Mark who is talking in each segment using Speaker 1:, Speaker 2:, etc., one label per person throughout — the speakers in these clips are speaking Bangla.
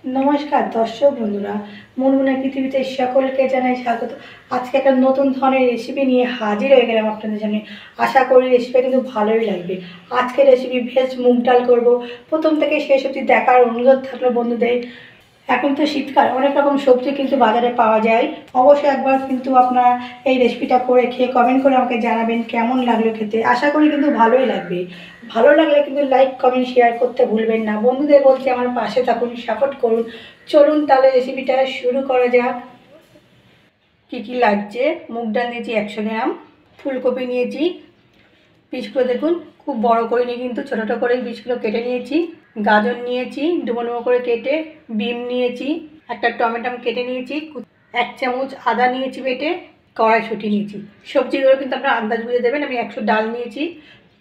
Speaker 1: নমস্কার দর্শক বন্ধুরা, মনমুনা পৃথিবীতে সকলকে জানাই স্বাগত। আজকে একটা নতুন ধরনের রেসিপি নিয়ে হাজির হয়ে গেলাম আপনাদের সামনে। আশা করি রেসিপিটা কিন্তু ভালোই লাগবে। আজকে রেসিপি ভেজ মুগ ডাল করব। প্রথম থেকে শেষ অবধি দেখার অনুরোধ থাকলো বন্ধুদের। এখন তো শীতকাল, অনেক রকম সবজি কিন্তু বাজারে পাওয়া যায়। অবশ্যই একবার কিন্তু আপনার এই রেসিপিটা করে খেয়ে কমেন্ট করে আমাকে জানাবেন কেমন লাগলো খেতে। আশা করি কিন্তু ভালোই লাগবে। ভালো লাগলে কিন্তু লাইক কমেন্ট শেয়ার করতে ভুলবেন না। বন্ধুদের বলছি আমার পাশে থাকুন, সাপোর্ট করুন। চলুন তাহলে রেসিপিটা শুরু করা যাক। কী কী লাগছে: মুগ ডাল নিয়েছি 100 গ্রাম, ফুলকপি নিয়েছি, পিসগুলো দেখুন খুব বড় করে নিয়ে কিন্তু ছোটো ছোটো করে পিসগুলো কেটে নিয়েছি। গাজর নিয়েছি ডুবো ডুবো করে কেটে, বিম নিয়েছি, একটা টমেটো কেটে নিয়েছি, 1 চামচ আদা নিয়েছি বেটে, কড়াইশুঁটি নিয়েছি। সবজিগুলো কিন্তু আপনারা আন্দাজ বুঝে দেবেন। আমি 100 ডাল নিয়েছি,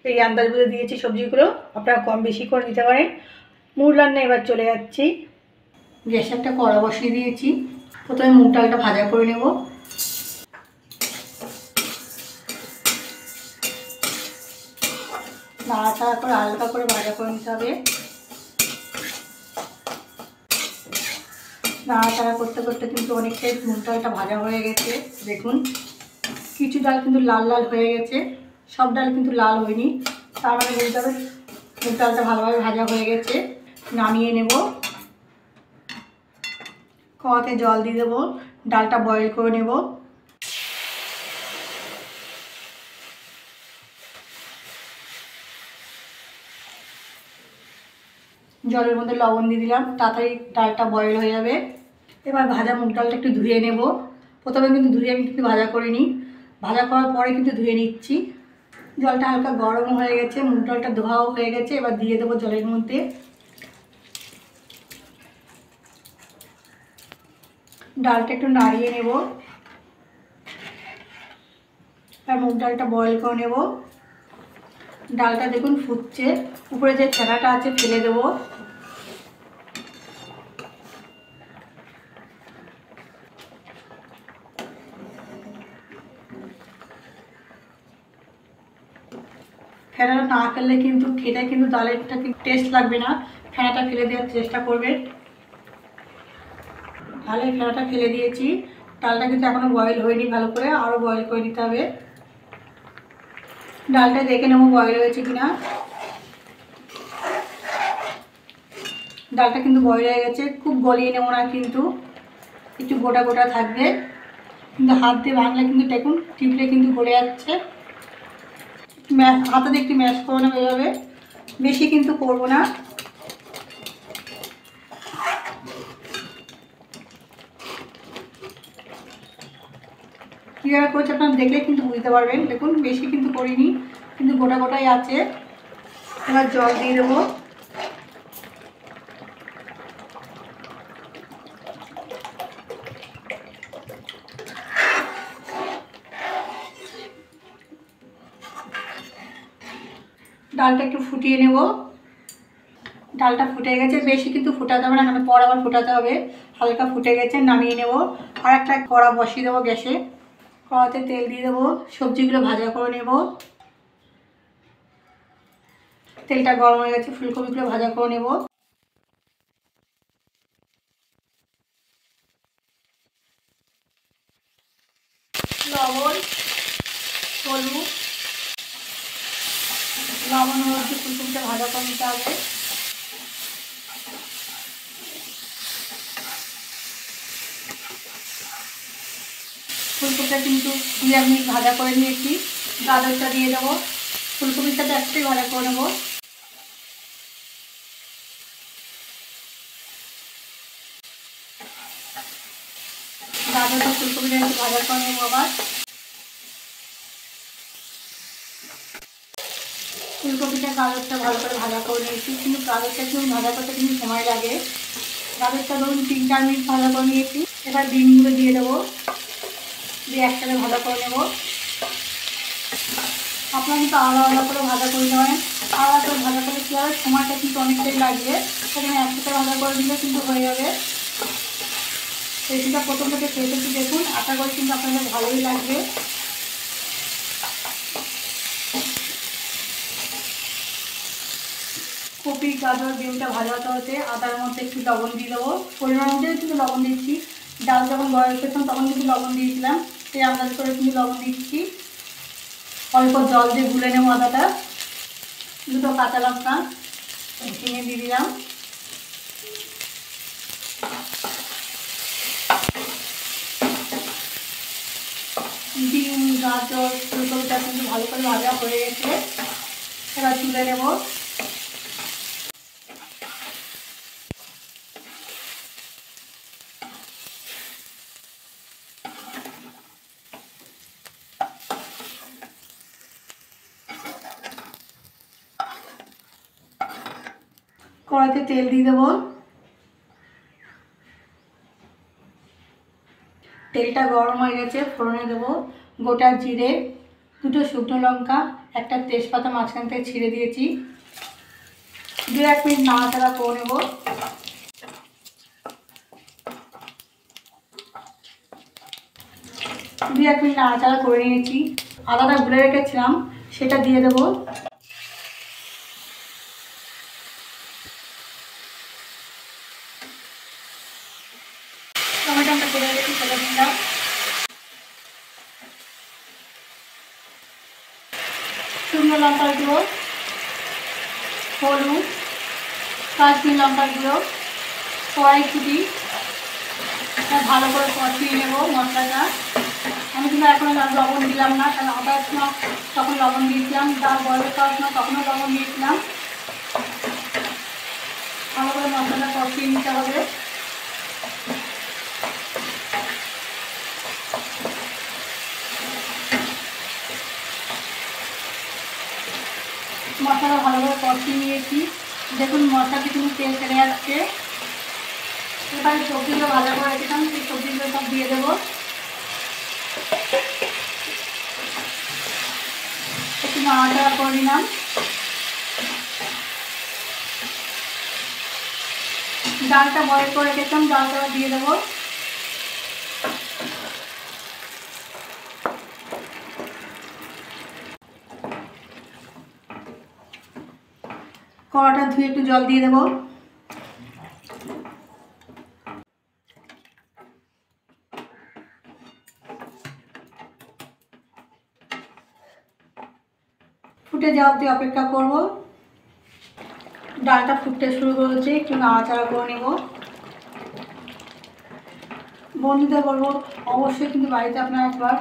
Speaker 1: এই আন্দাজ বুঝে দিয়েছি। সবজিগুলো আপনারা কম বেশি করে নিতে পারেন। মুগ রান্না এবার চলে যাচ্ছি। গ্যাসে একটা কড়া বসিয়ে দিয়েছি। প্রথমে মুগ ডালটা ভাজা করে নেব। নাড়াচাড়া করে হালকা করে ভাজা করে নিতে হবে। নাড়াচাড়া করতে করতে কিন্তু অনেকটাই মুগ ডালটা ভাজা হয়ে গেছে। দেখুন কিছু ডাল কিন্তু লাল লাল হয়ে গেছে, সব ডাল কিন্তু লাল হয়নি। তার মানে বলতে হবে মুগ ডালটা ভালোভাবে ভাজা হয়ে গেছে। নামিয়ে নেব। কড়াতে জল দিয়ে দেবো, ডালটা বয়েল করে নেব। জলের মধ্যে লবণ দিয়ে দিলাম, তাড়াতাড়ি ডালটা বয়েল হয়ে যাবে। এবার ভাজা মুগ ডালটা একটু ধুয়ে নেব। প্রথমে কিন্তু ধুয়ে আমি কিন্তু ভাজা করিনি, ভাজা করার পরে কিন্তু ধুয়ে নিচ্ছি। জলটা হালকা গরম হয়ে গেছে, মুগ ডালটা ধোয়াও হয়ে গেছে। এবার দিয়ে দেবো জলের মধ্যে। ডালটা একটু নাড়িয়ে নেব। আর মুগ ডালটা বয়েল করে নেব। ডালটা দেখুন ফুটছে, উপরে যে ফেনাটা আছে ফেলে দেবো। ফেনাটা না ফেললে কিন্তু খেতে কিন্তু ডালেরটা কিন্তু টেস্ট লাগবে না। ফেনাটা ফেলে দেওয়ার চেষ্টা করবেন। ডালের ফেনাটা ফেলে দিয়েছি। ডালটা কিন্তু এখনও বয়েল হয়নি, ভালো করে আরও বয়েল করে নিতে হবে। ডালটা দেখে নেবো বয়েল হয়েছে কিনা। ডালটা কিন্তু বয়েল হয়ে গেছে। খুব গলিয়ে নেবো না, কিন্তু একটু গোটা গোটা থাকবে। কিন্তু হাত দিয়ে ভাঙলে কিন্তু দেখুন টিপলে কিন্তু গলে যাচ্ছে। হাতে দিয়ে একটু ম্যাশ করে নেবো এভাবে, বেশি কিন্তু করবো না। কীভাবে করছে আপনারা দেখলে কিন্তু বুঝতে পারবেন। দেখুন বেশি কিন্তু করিনি, কিন্তু গোটা গোটাই আছে। এবার জল দিয়ে দেবো। ডালটা একটু ফুটিয়ে নেব। ডালটা ফুটে গেছে, বেশি কিন্তু ফোটাতে হবে না, কারণ পর আবার ফোটাতে হবে। হালকা ফুটে গেছে, নামিয়ে নেব। আর একটা কড়া বসিয়ে দেবো গ্যাসে। কড়াতে তেল দিয়ে দেবো, সবজিগুলো ভাজা করে নেব। তেলটা গরম হয়ে গেছে, ফুলকপিগুলো ভাজা করে নেব। লবণ, হলুদ, লবণ হলুদ দিয়ে ফুলকপিটা ভাজা করে নিতে হবে। ফুলকপিটা কিন্তু 2 মিনিট ভাজা করে নিয়েছি। গাজরটা দিয়ে দেবো। ফুলকপির সাথে একটাই ভাজা করে নেবো। গাজরটা ফুলকপিটা একটু ভাজা করে নেবো আবার। ফুলকপিটা গাজরটা ভালো করে ভাজা করে নিয়েছি, কিন্তু গাজরটা একটু ভাজা করতে কিন্তু সময় লাগে। গাজরটা ধরুন 3-4 মিনিট ভাজা করে নিয়েছি। এবার ডিমগুলো দিয়ে দেবো, দিয়ে একসাথে ভাজা করে নেব। আপনারা কিন্তু আলাদা আলাদা করে ভাজা করে নেবেন। আলাদা করে ভাজা করে কী হবে, সময়টা কিন্তু অনেকটাই লাগবে। সেখানে একসাথে ভাজা করে দিলে কিন্তু হয়ে যাবে। রেসিপিটা প্রথম থেকে খেতে দেখুন, আশা করি কিন্তু আপনাদের ভালোই লাগবে। কপি গাজর ডিমটা ভাজা হতে হতে আদার মধ্যে একটু লবণ দিয়ে দেবো। পরিমাণ অনুযায়ী কিন্তু লবণ দিচ্ছি। ডাল যখন বয়ল করতাম তখন কিন্তু লবণ দিয়েছিলাম, সেই আন্দাজ করে কিন্তু লবণ দিচ্ছি। অল্প জল দিয়ে গুলে নেবো আদাটা। দুটো কাঁচা লঙ্কা ভেঙে দিয়ে দিলাম। ডিম গাজর ফুলকপিটা কিন্তু ভালো করে ভাজা হয়ে গেছে, এবার তুলে নেব। কড়াইতে তেল দিয়ে দেবো। তেলটা গরম হয়ে গেছে, ফোড়নে দেবো গোটা জিরে, দুটো শুকনো লঙ্কা, একটা তেজপাতা মাঝখান থেকে ছিঁড়ে দিয়েছি। 2-1 মিনিট নাড়াচাড়া করে নেব। নাড়াচাড়া করে নিয়েছি। আদাটা গুলে রেখেছিলাম সেটা দিয়ে দেবো। টমেটোটা করে রেখেছি সেটা দিলাম। শুকনো লঙ্কার গুঁড়ো, হলুদ, কাশ্মীর লঙ্কার গুঁড়ো, কড়াইশুঁটি ভালো করে কষিয়ে নেব মশলাটা। আমি কিন্তু এখন লবণ দিলাম না, কারণ আদার সময় তখন লবণ দিয়েছিলাম, ডাল বয়ল করার সময় তখনও লবণ দিয়েছিলাম। ভালো করে মশলাটা কষিয়ে নিতে হবে। মশলা ভালো করে কষিয়ে নিয়েছি। দেখুন মশলাটি কিন্তু তেল ছেড়ে যাচ্ছে। এবারে সবজিগুলো ভাজা করে রেখেছিলাম, সেই সবজিগুলো সব দিয়ে দেবো। একটু নাড়াচাড়া করে নিলাম। ডালটা বয়েল করে রেখেছিলাম, ডালটা দিয়ে দেবো। কড়াটা ধুয়ে একটু জল দিয়ে দেবো। ফুটে যাওয়া অবধি অপেক্ষা করব। ডালটা ফুটতে শুরু করেছে, একটু নাড়াচাড়া করে নেব। বন্ধুদের বলবো অবশ্যই কিন্তু বাড়িতে আপনারা একবার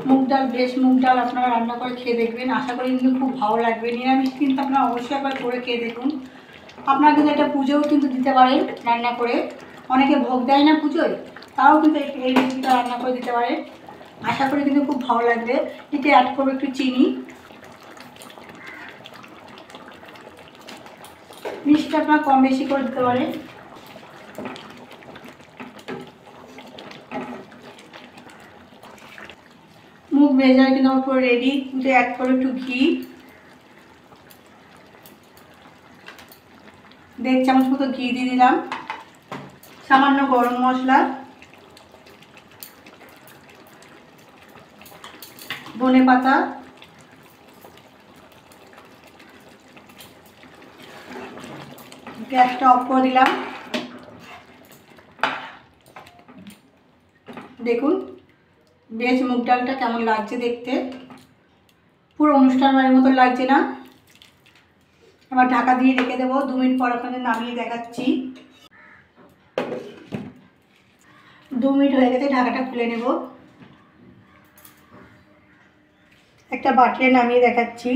Speaker 1: মুগ ডাল, বেশ মুগ ডাল আপনারা রান্না করে খেয়ে দেখবেন। আশা করি কিন্তু খুব ভালো লাগবে। নিরামিষ কিন্তু আপনারা অবশ্যই একবার করে খেয়ে দেখুন। আপনারা কিন্তু একটা পুজোও কিন্তু দিতে পারেন রান্না করে। অনেকে ভোগ দেয় না পুজোয়, তাও কিন্তু এই রেসিপিটা রান্না করে দিতে পারেন। আশা করি কিন্তু খুব ভালো লাগবে। এতে অ্যাড করবো একটু চিনি। মিষ্টি আপনারা কম বেশি করে দিতে পারেন। মুগ ভেজা কিন্তু আমার পুরো রেডি। কিন্তু অ্যাড করবো একটু ঘি, 1.5 চামচ মতো ঘি দিয়ে দিলাম। সামান্য গরম মশলা, ধনে পাতা, গ্যাসটা অফ করে দিলাম। দেখুন বেশ মুগ ডালটা কেমন লাগছে দেখতে, পুরো অনুষ্ঠান বাড়ির মতো লাগছে না? আবার ঢাকা দিয়ে রেখে দেবো। 2 মিনিট পর আপনাদের নামিয়ে দেখাচ্ছি। 2 মিনিট হয়ে গেছে, ঢাকাটা খুলে নেব। একটা বাটিতে নামিয়ে দেখাচ্ছি।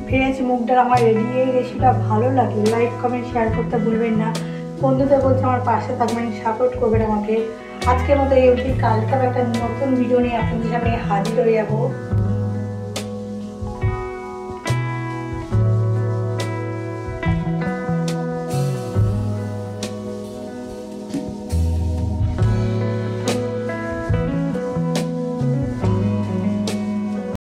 Speaker 1: ভেজ মুগ ডাল আমার রেডি। এই রেসিপিটা ভালো লাগলে লাইক কমেন্ট শেয়ার করতে ভুলবেন না। বন্ধুদের বলছে আমার পাশে থাকবেন, সাপোর্ট করবেন আমাকে। আজকের মতো এই অবধি। কালকে একটা নতুন ভিডিও নিয়ে আপনাদের সামনে হাজির হয়ে যাবো।